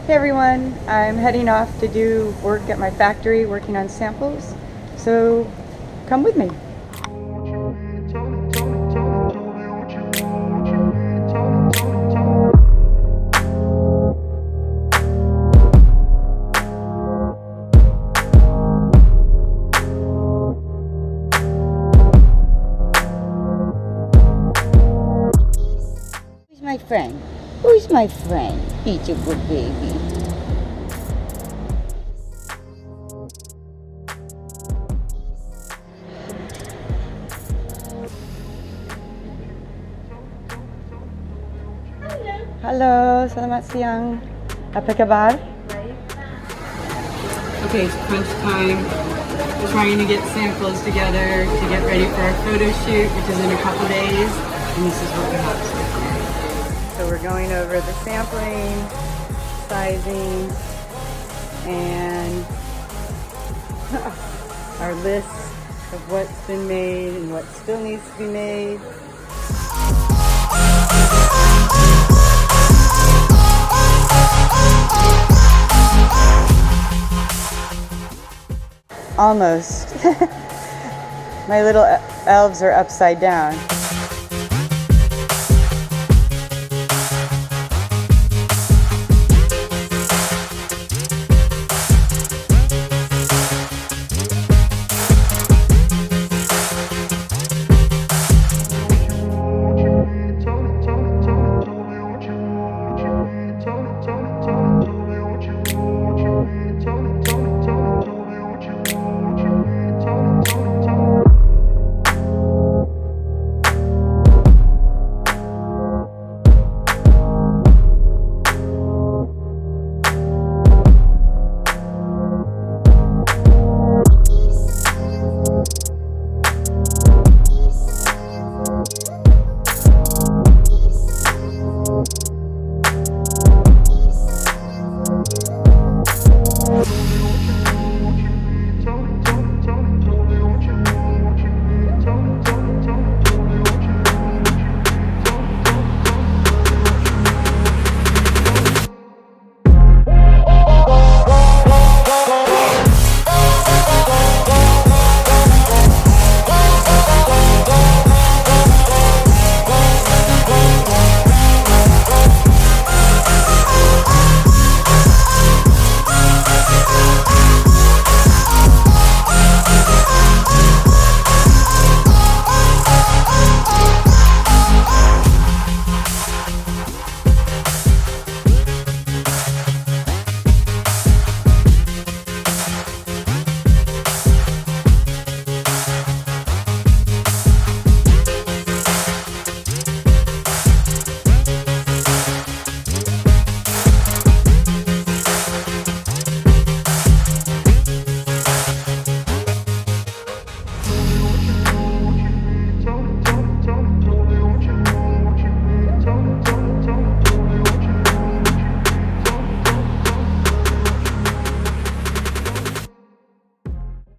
Hey everyone, I'm heading off to do work at my factory working on samples, so come with me. Who's my friend? Who's my friend? He's a good baby. Halo, selamat siang. Apa kabar? Okay, it's crunch time. We're trying to get samples together to get ready for our photo shoot, which is in a couple days. And this is what we have so far. So we're going over the sampling, sizing, and our list of what's been made and what still needs to be made. Almost. My little elves are upside down.